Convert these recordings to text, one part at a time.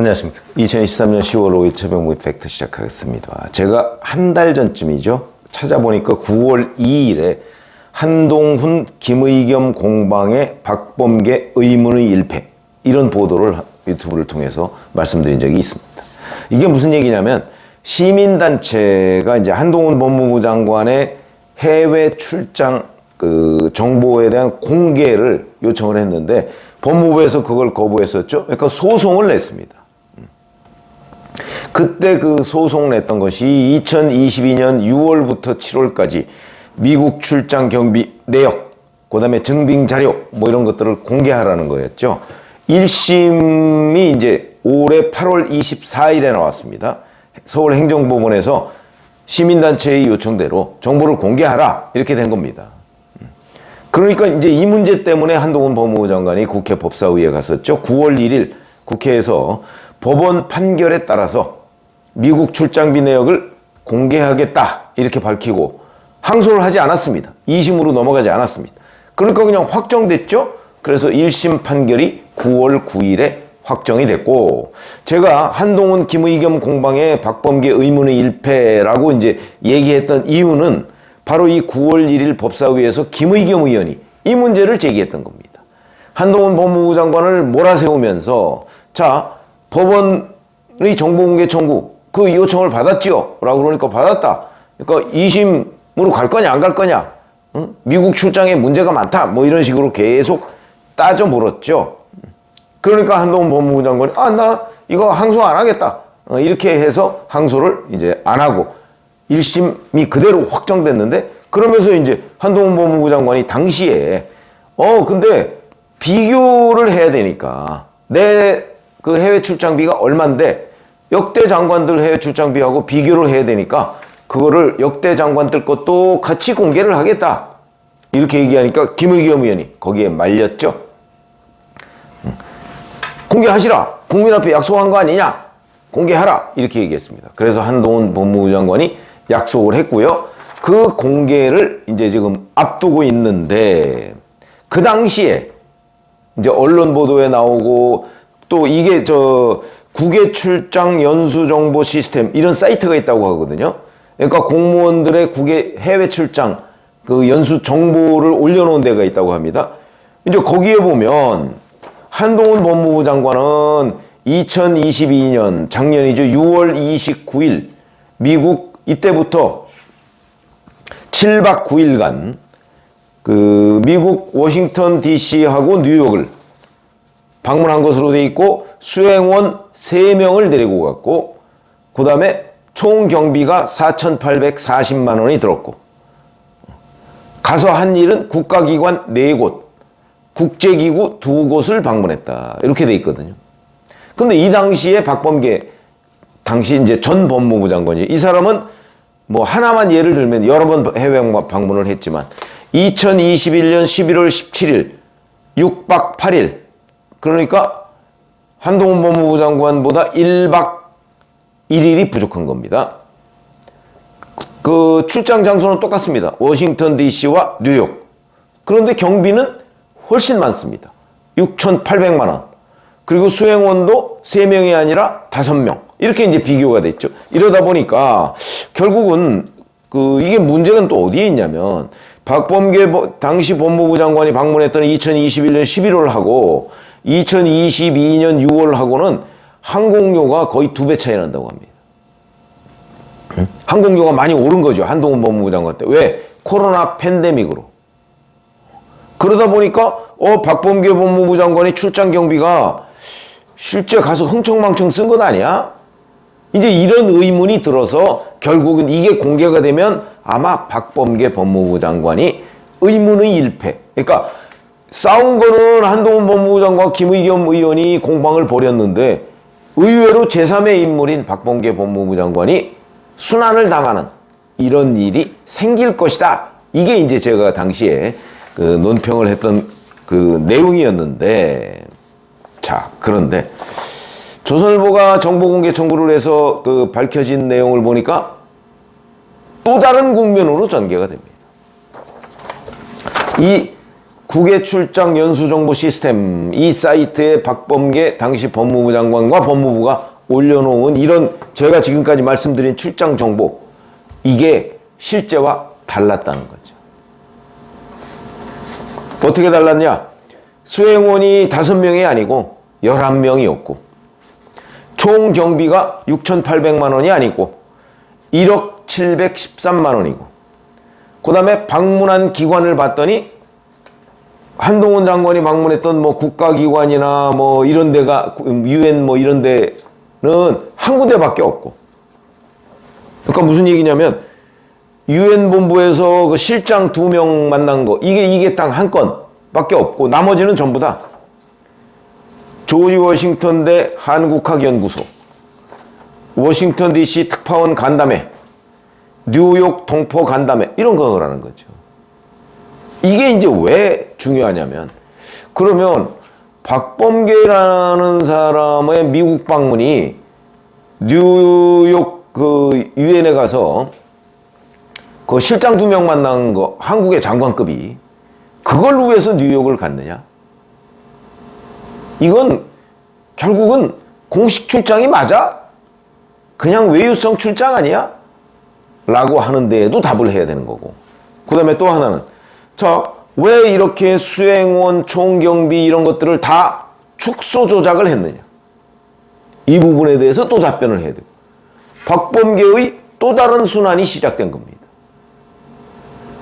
안녕하십니까. 2023년 10월 5일 최병무의 팩트 시작하겠습니다. 제가 한 달 전쯤이죠. 찾아보니까 9월 2일에 한동훈 김의겸 공방에 박범계 의문의 일패, 이런 보도를 유튜브를 통해서 말씀드린 적이 있습니다. 이게 무슨 얘기냐면, 시민단체가 이제 한동훈 법무부 장관의 해외 출장 정보에 대한 공개를 요청을 했는데 법무부에서 그걸 거부했었죠. 그러니까 소송을 냈습니다. 그때 그 소송 냈던 것이 2022년 6월부터 7월까지 미국 출장 경비 내역, 그 다음에 증빙 자료, 뭐 이런 것들을 공개하라는 거였죠. 1심이 이제 올해 8월 24일에 나왔습니다. 서울행정법원에서 시민단체의 요청대로 정보를 공개하라, 이렇게 된 겁니다. 그러니까 이제 이 문제 때문에 한동훈 법무부 장관이 국회 법사위에 갔었죠. 9월 1일 국회에서 법원 판결에 따라서 미국 출장비 내역을 공개하겠다, 이렇게 밝히고 항소를 하지 않았습니다. 2심으로 넘어가지 않았습니다. 그러니까 그냥 확정됐죠. 그래서 1심 판결이 9월 9일에 확정이 됐고, 제가 한동훈 김의겸 공방에 박범계 의문의 일패라고 이제 얘기했던 이유는 바로 이 9월 1일 법사위에서 김의겸 의원이 이 문제를 제기했던 겁니다. 한동훈 법무부 장관을 몰아세우면서, 자, 법원의 정보공개 청구 그 요청을 받았지요? 라고 그러니까 받았다. 그러니까 2심으로 갈 거냐 안 갈 거냐, 응? 미국 출장에 문제가 많다, 뭐 이런 식으로 계속 따져 물었죠. 그러니까 한동훈 법무부 장관이 나 이거 항소 안 하겠다, 이렇게 해서 항소를 이제 안 하고 1심이 그대로 확정됐는데, 그러면서 이제 한동훈 법무부 장관이 당시에 근데 비교를 해야 되니까 내 그 해외 출장비가 얼만데 역대 장관들 해외 출장비하고 비교를 해야 되니까 그거를 역대 장관들 것도 같이 공개를 하겠다, 이렇게 얘기하니까 김의겸 의원이 거기에 말렸죠. 공개하시라, 국민 앞에 약속한 거 아니냐, 공개하라, 이렇게 얘기했습니다. 그래서 한동훈 법무부 장관이 약속을 했고요. 그 공개를 이제 지금 앞두고 있는데, 그 당시에 이제 언론 보도에 나오고, 또 이게 국외 출장 연수 정보 시스템, 이런 사이트가 있다고 하거든요. 그러니까 공무원들의 국외 해외 출장 그 연수 정보를 올려놓은 데가 있다고 합니다. 이제 거기에 보면 한동훈 법무부 장관은 2022년 작년이죠. 6월 29일 미국 이때부터 7박 9일간 그 미국 워싱턴 DC하고 뉴욕을 방문한 것으로 돼 있고, 수행원 3명을 데리고 갔고, 그 다음에 총 경비가 4,840만 원이 들었고, 가서 한 일은 국가기관 4곳, 국제기구 2곳을 방문했다, 이렇게 돼 있거든요. 근데 이 당시에 박범계 당시 이제 전 법무부 장관이, 이 사람은 뭐 하나만 예를 들면 여러 번 해외 방문을 했지만 2021년 11월 17일 6박 8일, 그러니까 한동훈 법무부 장관보다 1박 1일이 부족한 겁니다. 그 출장 장소는 똑같습니다. 워싱턴 DC와 뉴욕. 그런데 경비는 훨씬 많습니다. 6,800만 원. 그리고 수행원도 3명이 아니라 5명. 이렇게 이제 비교가 됐죠. 이러다 보니까 결국은 이게 문제는 또 어디에 있냐면, 박범계 당시 법무부 장관이 방문했던 2021년 11월하고 2022년 6월하고는 항공료가 거의 2배 차이 난다고 합니다. 항공료가 많이 오른 거죠. 한동훈 법무부 장관 때. 왜? 코로나 팬데믹으로. 그러다 보니까 박범계 법무부 장관이 출장 경비가 실제 가서 흥청망청 쓴 것 아니야? 이제 이런 의문이 들어서 결국은 이게 공개가 되면 아마 박범계 법무부 장관이 의문의 일패. 그러니까 싸운 거는 한동훈 법무부 장관 김의겸 의원이 공방을 벌였는데, 의외로 제3의 인물인 박범계 법무부 장관이 순환을 당하는 이런 일이 생길 것이다. 이게 이제 제가 당시에 그 논평을 했던 그 내용이었는데, 자, 그런데 조선일보가 정보공개 청구를 해서 그 밝혀진 내용을 보니까 또 다른 국면으로 전개가 됩니다. 이 국외 출장 연수 정보 시스템, 이 사이트에 박범계 당시 법무부 장관과 법무부가 올려놓은 이런 제가 지금까지 말씀드린 출장 정보, 이게 실제와 달랐다는 거죠. 어떻게 달랐냐? 수행원이 5명이 아니고 11명이었고, 총 경비가 6,800만 원이 아니고 1억 713만 원이고, 그 다음에 방문한 기관을 봤더니 한동훈 장관이 방문했던 뭐 국가기관이나 뭐 이런 데가, UN 뭐 이런 데는 한 군데밖에 없고, 그러니까 무슨 얘기냐면 UN 본부에서 그 실장 2명 만난 거, 이게 딱 한 건밖에 없고, 나머지는 전부 다 조지 워싱턴대 한국학연구소, 워싱턴 DC 특파원 간담회, 뉴욕 동포 간담회, 이런 거라는 거죠. 이게 이제 왜 중요하냐면, 그러면 박범계라는 사람의 미국 방문이 뉴욕 그 유엔에 가서 그 실장 2명 만난 거, 한국의 장관급이, 그걸 위해서 뉴욕을 갔느냐? 이건 결국은 공식 출장이 맞아? 그냥 외유성 출장 아니야? 라고 하는 데에도 답을 해야 되는 거고, 그 다음에 또 하나는, 자, 왜 이렇게 수행원, 총경비 이런 것들을 다 축소 조작을 했느냐? 이 부분에 대해서 또 답변을 해야 되고, 박범계의 또 다른 순환이 시작된 겁니다.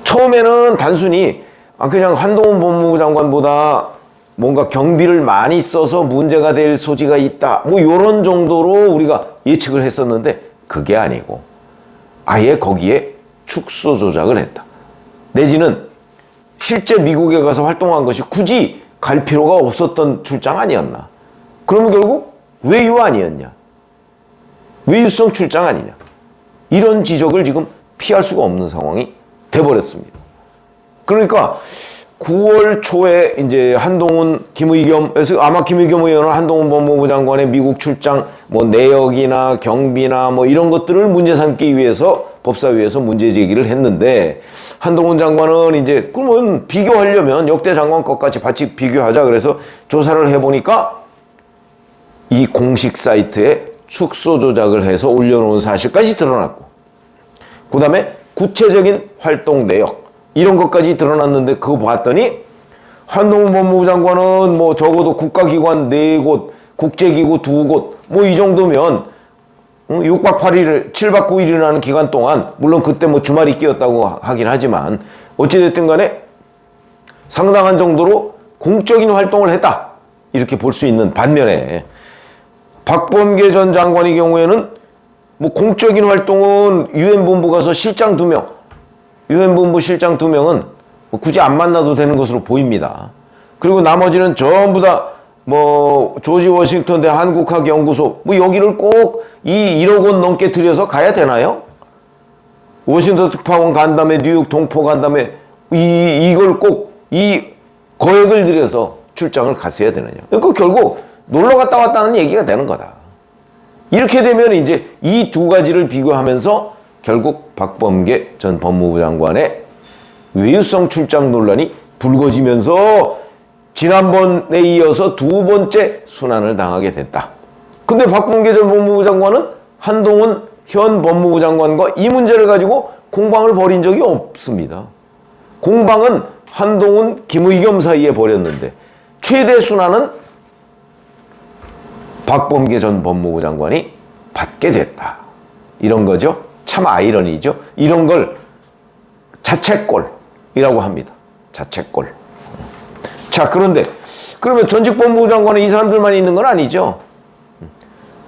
처음에는 단순히 그냥 한동훈 법무부 장관보다 뭔가 경비를 많이 써서 문제가 될 소지가 있다, 뭐 이런 정도로 우리가 예측을 했었는데, 그게 아니고 아예 거기에 축소 조작을 했다. 내지는 실제 미국에 가서 활동한 것이 굳이 갈 필요가 없었던 출장 아니었나? 그러면 결국 외유 아니었냐? 외유성 출장 아니냐? 이런 지적을 지금 피할 수가 없는 상황이 돼버렸습니다. 그러니까 9월 초에 이제 한동훈, 김의겸에서, 아마 김의겸 의원은 한동훈 법무부 장관의 미국 출장 뭐 내역이나 경비나 뭐 이런 것들을 문제 삼기 위해서 법사위에서 문제 제기를 했는데, 한동훈 장관은 이제 그러면 비교하려면 역대 장관 것까지 같이 비교하자 그래서 조사를 해보니까 이 공식 사이트에 축소 조작을 해서 올려놓은 사실까지 드러났고, 그 다음에 구체적인 활동 내역 이런 것까지 드러났는데, 그거 봤더니 한동훈 법무부 장관은 뭐 적어도 국가기관 4곳, 국제기구 2곳, 뭐 이 정도면 6박 8일, 7박 9일이라는 기간 동안, 물론 그때 뭐 주말이 끼었다고 하긴 하지만 어찌됐든 간에 상당한 정도로 공적인 활동을 했다, 이렇게 볼 수 있는 반면에, 박범계 전 장관의 경우에는 뭐 공적인 활동은 UN 본부 가서 실장 2명, UN 본부 실장 2명은 뭐 굳이 안 만나도 되는 것으로 보입니다. 그리고 나머지는 전부 다 뭐 조지 워싱턴 대 한국학연구소, 뭐 여기를 꼭 이 1억 원 넘게 들여서 가야 되나요? 워싱턴 특파원 간담회, 뉴욕 동포 간담회, 이걸 꼭 이 거액을 들여서 출장을 갔어야 되느냐? 그러니까 결국 놀러 갔다 왔다는 얘기가 되는 거다. 이렇게 되면 이제 이 두 가지를 비교하면서 결국 박범계 전 법무부 장관의 외유성 출장 논란이 불거지면서 지난번에 이어서 2번째 순환을 당하게 됐다. 근데 박범계 전 법무부 장관은 한동훈 현 법무부 장관과 이 문제를 가지고 공방을 벌인 적이 없습니다. 공방은 한동훈, 김의겸 사이에 벌였는데, 최대 순환은 박범계 전 법무부 장관이 받게 됐다. 이런 거죠. 참 아이러니죠. 이런 걸 자책골이라고 합니다. 자책골. 자, 그런데 그러면 전직 법무부 장관은 이 사람들만 있는 건 아니죠.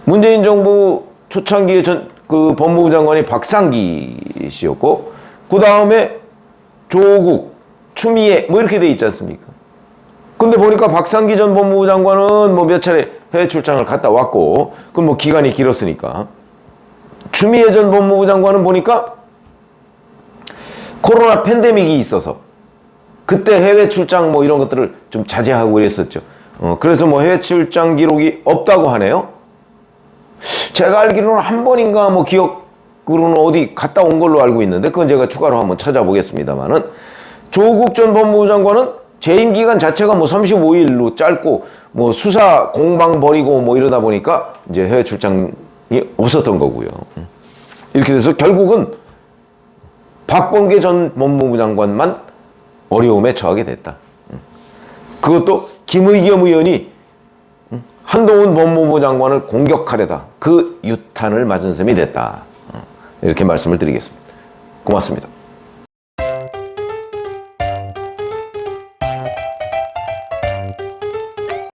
문재인 정부 초창기에 그 법무부 장관이 박상기 씨였고, 그 다음에 조국, 추미애 뭐 이렇게 돼 있지 않습니까? 근데 보니까 박상기 전 법무부 장관은 뭐 몇 차례 해외 출장을 갔다 왔고, 그건 뭐 기간이 길었으니까. 추미애 전 법무부 장관은 보니까 코로나 팬데믹이 있어서 그때 해외 출장 뭐 이런 것들을 좀 자제하고 이랬었죠. 그래서 뭐 해외 출장 기록이 없다고 하네요. 제가 알기로는 한 번인가 뭐 기억으로는 어디 갔다 온 걸로 알고 있는데, 그건 제가 추가로 한번 찾아보겠습니다만은, 조국 전 법무부 장관은 재임 기간 자체가 뭐 35일로 짧고 뭐 수사 공방 벌이고 뭐 이러다 보니까 이제 해외 출장이 없었던 거고요. 이렇게 돼서 결국은 박범계 전 법무부 장관만 어려움에 처하게 됐다. 그것도 김의겸 의원이 한동훈 법무부 장관을 공격하려다 그 유탄을 맞은 셈이 됐다. 이렇게 말씀을 드리겠습니다. 고맙습니다.